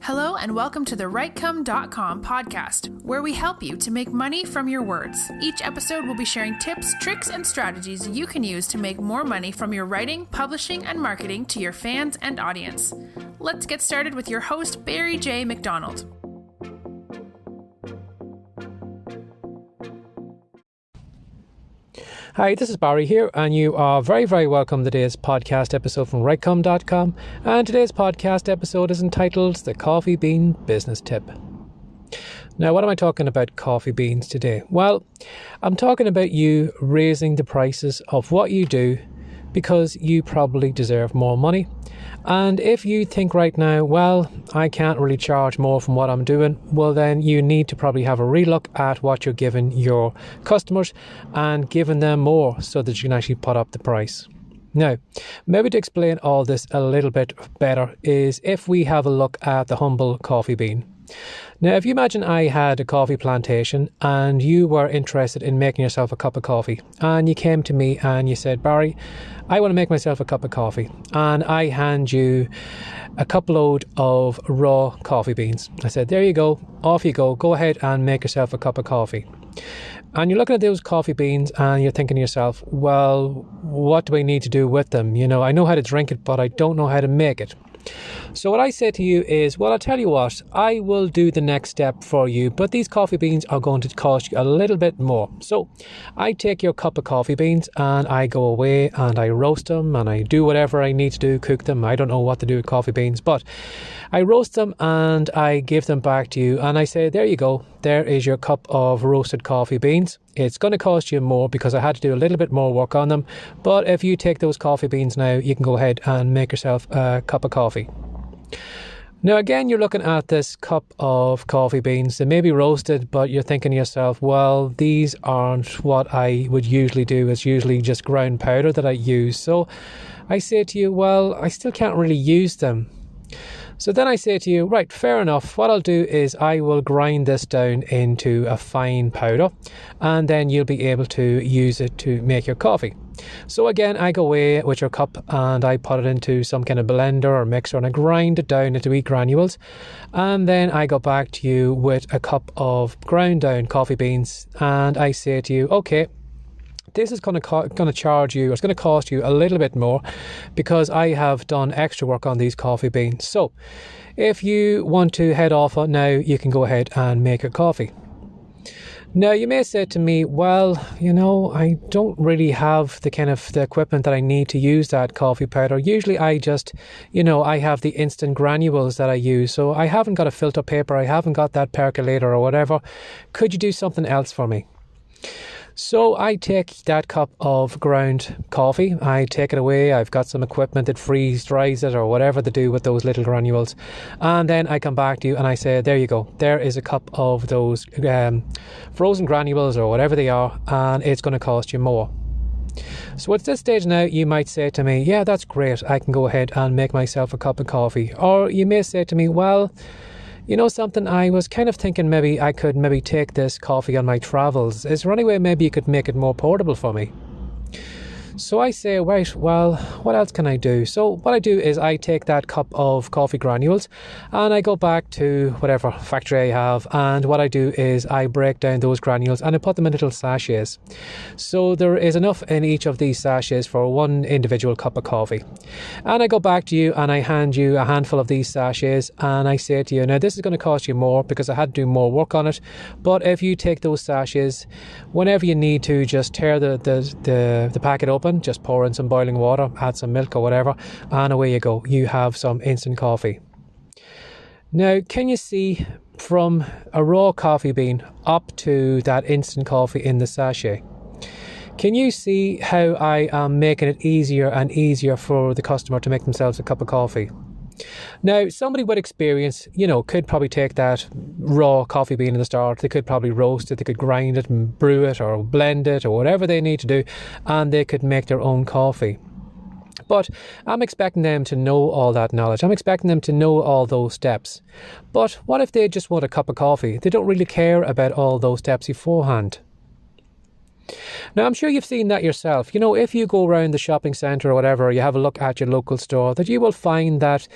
Hello and welcome to the WriteCome.com podcast, where we help you to make money from your words. Each episode will be sharing tips, tricks, and strategies you can use to make more money from your writing, publishing, and marketing to your fans and audience. Let's get started with your host, Barry J. McDonald. Hi, this is Barry here, and you are very, very welcome to today's podcast episode from WriteCome.com. And today's podcast episode is entitled The Coffee Bean Business Tip. Now, what am I talking about coffee beans today? Well, I'm talking about you raising the prices of what you do because you probably deserve more money. And if you think right now, well, I can't really charge more from what I'm doing, well then you need to probably have a relook at what you're giving your customers and giving them more so that you can actually put up the price. Now, maybe to explain all this a little bit better is if we have a look at the humble coffee bean. Now, if you imagine I had a coffee plantation and you were interested in making yourself a cup of coffee and you came to me and you said, Barry, I want to make myself a cup of coffee, and I hand you a cup load of raw coffee beans. I said, there you go, off you go ahead and make yourself a cup of coffee. And you're looking at those coffee beans and you're thinking to yourself, well, what do I need to do with them? You know, I know how to drink it, but I don't know how to make it. So what I say to you is, well, I'll tell you what, I will do the next step for you, but these coffee beans are going to cost you a little bit more. So I take your cup of coffee beans and I go away and I roast them and I do whatever I need to do, cook them. I don't know what to do with coffee beans, but I roast them and I give them back to you and I say, there you go, there is your cup of roasted coffee beans. It's going to cost you more because I had to do a little bit more work on them. But if you take those coffee beans now, you can go ahead and make yourself a cup of coffee. Now, again, you're looking at this cup of coffee beans. They may be roasted, but you're thinking to yourself, well, these aren't what I would usually do. It's usually just ground powder that I use. So I say to you, well, I still can't really use them. So then I say to you, right, fair enough. What I'll do is I will grind this down into a fine powder and then you'll be able to use it to make your coffee. So again, I go away with your cup and I put it into some kind of blender or mixer and I grind it down into wee granules. And then I go back to you with a cup of ground down coffee beans and I say to you, okay, this is going to charge you, or it's going to cost you a little bit more because I have done extra work on these coffee beans. So if you want to head off now, you can go ahead and make your coffee. Now, you may say to me, well, you know, I don't really have the equipment that I need to use that coffee powder. Usually I just, I have the instant granules that I use. So I haven't got a filter paper. I haven't got that percolator or whatever. Could you do something else for me? So I take that cup of ground coffee, I take it away, I've got some equipment that freeze dries it or whatever to do with those little granules, and then I come back to you and I say, there you go, there is a cup of those frozen granules or whatever they are, and it's going to cost you more. So at this stage now, you might say to me, yeah, that's great, I can go ahead and make myself a cup of coffee. Or you may say to me, well, you know something, I was kind of thinking maybe I could take this coffee on my travels. Is there any way maybe you could make it more portable for me? So I say, right, well, what else can I do? So what I do is I take that cup of coffee granules and I go back to whatever factory I have, and what I do is I break down those granules and I put them in little sachets. So there is enough in each of these sachets for one individual cup of coffee. And I go back to you and I hand you a handful of these sachets and I say to you, now this is going to cost you more because I had to do more work on it, but if you take those sachets, whenever you need to, just tear the packet open, just pour in some boiling water, add some milk or whatever, and away you go. You have some instant coffee. Now, can you see from a raw coffee bean up to that instant coffee in the sachet? Can you see how I am making it easier and easier for the customer to make themselves a cup of coffee? Now, somebody with experience, could probably take that raw coffee bean in the start. They could probably roast it, they could grind it and brew it or blend it or whatever they need to do, and they could make their own coffee. But I'm expecting them to know all that knowledge. I'm expecting them to know all those steps. But what if they just want a cup of coffee? They don't really care about all those steps beforehand. Now, I'm sure you've seen that yourself. You know, if you go around the shopping centre or whatever, or you have a look at your local store, that you will find that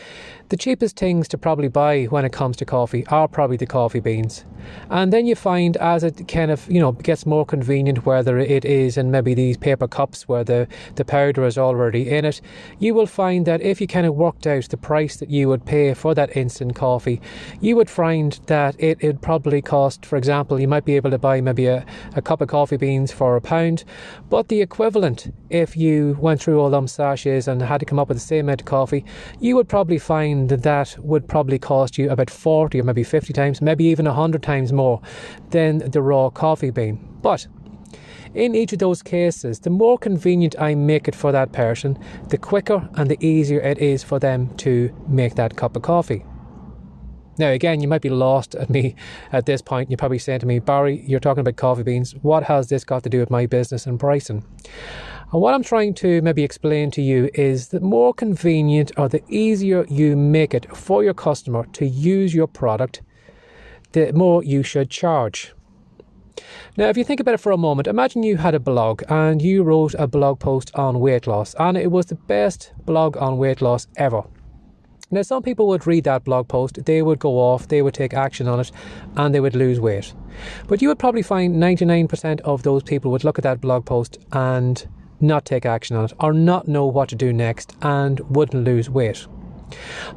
the cheapest things to probably buy when it comes to coffee are probably the coffee beans. And then you find as it kind of, gets more convenient, whether it is in maybe these paper cups where the powder is already in it, you will find that if you kind of worked out the price that you would pay for that instant coffee, you would find that it would probably cost, for example, you might be able to buy maybe a cup of coffee beans for £1, but the equivalent, if you went through all them sachets and had to come up with the same amount of coffee, you would probably find that would probably cost you about 40 or maybe 50 times, maybe even 100 times more than the raw coffee bean. But in each of those cases, the more convenient I make it for that person, the quicker and the easier it is for them to make that cup of coffee. Now, again, you might be lost at me at this point. You're probably saying to me, Barry, you're talking about coffee beans. What has this got to do with my business and pricing? And what I'm trying to maybe explain to you is the more convenient or the easier you make it for your customer to use your product, the more you should charge. Now, if you think about it for a moment, imagine you had a blog and you wrote a blog post on weight loss, and it was the best blog on weight loss ever. Now, some people would read that blog post, they would go off, they would take action on it, and they would lose weight. But you would probably find 99% of those people would look at that blog post and not take action on it, or not know what to do next, and wouldn't lose weight.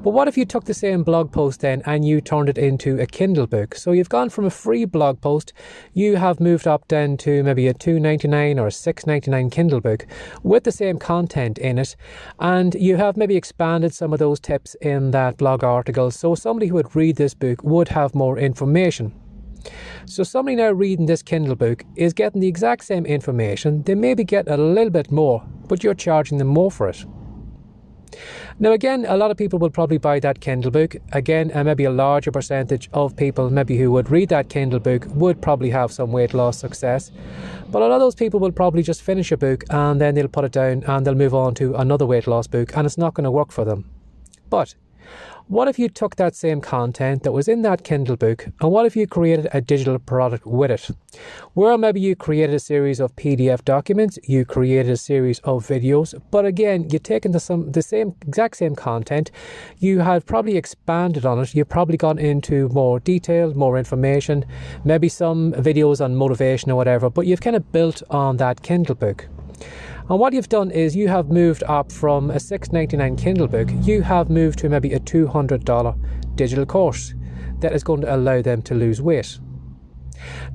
But what if you took the same blog post then and you turned it into a Kindle book? So you've gone from a free blog post, you have moved up then to maybe a $2.99 or a $6.99 Kindle book with the same content in it, and you have maybe expanded some of those tips in that blog article, so somebody who would read this book would have more information. So somebody now reading this Kindle book is getting the exact same information. They maybe get a little bit more, but you're charging them more for it. Now, again, a lot of people will probably buy that Kindle book. Again, maybe a larger percentage of people maybe who would read that Kindle book would probably have some weight loss success. But a lot of those people will probably just finish a book and then they'll put it down and they'll move on to another weight loss book, and it's not going to work for them. But what if you took that same content that was in that Kindle book, and what if you created a digital product with it? Where maybe you created a series of PDF documents, you created a series of videos, but again, you've taken the exact same content, you have probably expanded on it, you've probably gone into more detail, more information, maybe some videos on motivation or whatever, but you've kind of built on that Kindle book. And what you've done is you have moved up from a $6.99 Kindle book, you have moved to maybe a $200 digital course that is going to allow them to lose weight.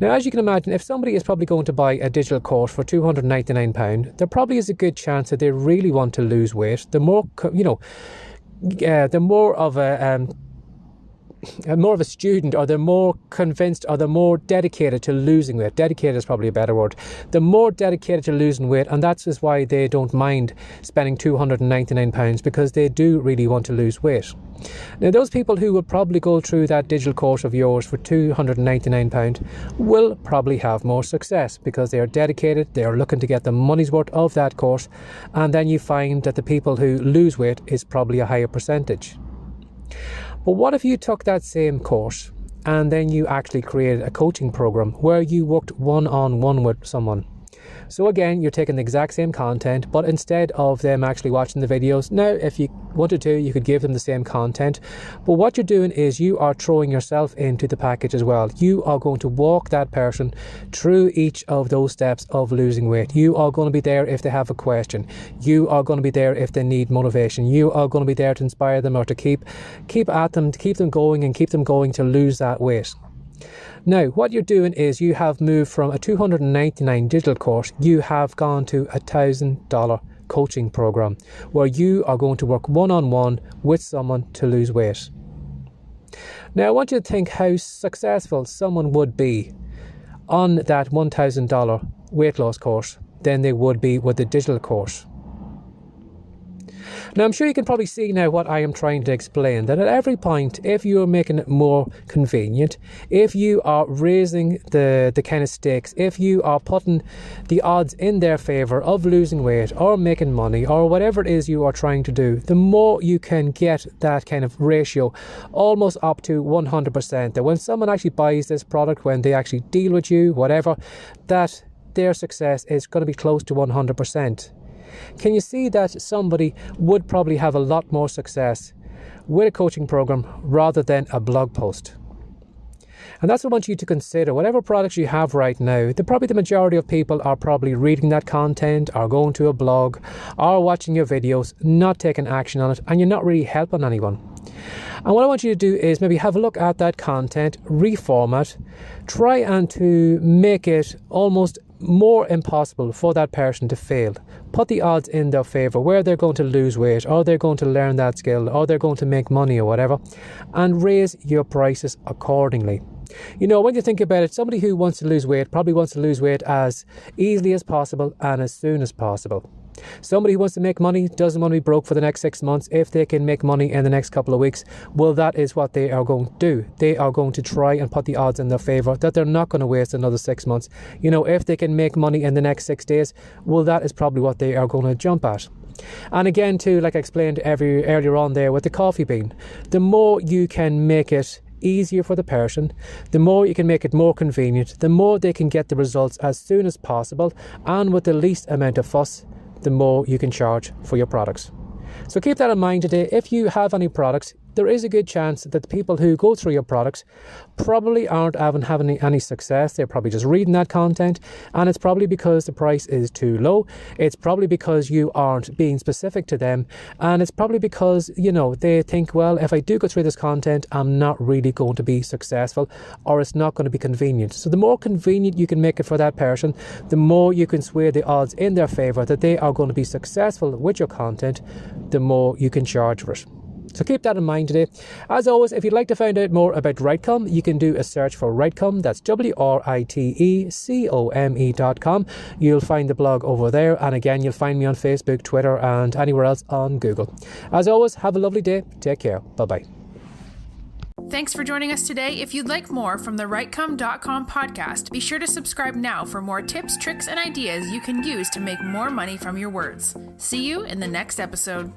Now, as you can imagine, if somebody is probably going to buy a digital course for £299, there probably is a good chance that they really want to lose weight. The more of a student, or they're more convinced, or they're more dedicated to losing weight. Dedicated is probably a better word. They're more dedicated to losing weight, and that's just why they don't mind spending £299, because they do really want to lose weight. Now, those people who will probably go through that digital course of yours for £299 will probably have more success, because they are dedicated, they are looking to get the money's worth of that course, and then you find that the people who lose weight is probably a higher percentage. But what if you took that same course and then you actually created a coaching program where you worked one-on-one with someone? So again, you're taking the exact same content, but instead of them actually watching the videos, now if you wanted to, you could give them the same content. But what you're doing is you are throwing yourself into the package as well. You are going to walk that person through each of those steps of losing weight. You are going to be there if they have a question. You are going to be there if they need motivation. You are going to be there to inspire them, or to keep at them, to keep them going and keep them going to lose that weight. Now, what you're doing is you have moved from a $299 digital course, you have gone to a $1,000 coaching program where you are going to work one-on-one with someone to lose weight. Now, I want you to think how successful someone would be on that $1,000 weight loss course than they would be with the digital course. Now, I'm sure you can probably see now what I am trying to explain, that at every point, if you're making it more convenient, if you are raising the kind of stakes, if you are putting the odds in their favour of losing weight or making money or whatever it is you are trying to do, the more you can get that kind of ratio almost up to 100%. That when someone actually buys this product, when they actually deal with you, whatever, that that their success is going to be close to 100%? Can you see that somebody would probably have a lot more success with a coaching program rather than a blog post? And that's what I want you to consider. Whatever products you have right now, probably the majority of people are probably reading that content, or going to a blog, or watching your videos, not taking action on it, and you're not really helping anyone. And what I want you to do is maybe have a look at that content, reformat, try and to make it almost more impossible for that person to fail. Put the odds in their favour, where they're going to lose weight, or they're going to learn that skill, or they're going to make money or whatever, and raise your prices accordingly. You know, when you think about it, somebody who wants to lose weight probably wants to lose weight as easily as possible and as soon as possible. Somebody who wants to make money doesn't want to be broke for the next 6 months if they can make money in the next couple of weeks. Well, that is what they are going to do. They are going to try and put the odds in their favour that they're not going to waste another 6 months. You know, if they can make money in the next 6 days, well, that is probably what they are going to jump at. And again, too, like I explained earlier on there with the coffee bean, the more you can make it easier for the person, the more you can make it more convenient, the more they can get the results as soon as possible, and with the least amount of fuss, the more you can charge for your products. So keep that in mind today. If you have any products, there is a good chance that the people who go through your products probably aren't having any success. They're probably just reading that content, and it's probably because the price is too low. It's probably because you aren't being specific to them, and it's probably because, you know, they think, well, if I do go through this content, I'm not really going to be successful, or it's not going to be convenient. So the more convenient you can make it for that person, the more you can sway the odds in their favour that they are going to be successful with your content, the more you can charge for it. So keep that in mind today. As always, if you'd like to find out more about Writecom, you can do a search for Writecom. That's WRITECOME.com. You'll find the blog over there. And again, you'll find me on Facebook, Twitter, and anywhere else on Google. As always, have a lovely day. Take care. Bye-bye. Thanks for joining us today. If you'd like more from the Writecom.com podcast, be sure to subscribe now for more tips, tricks, and ideas you can use to make more money from your words. See you in the next episode.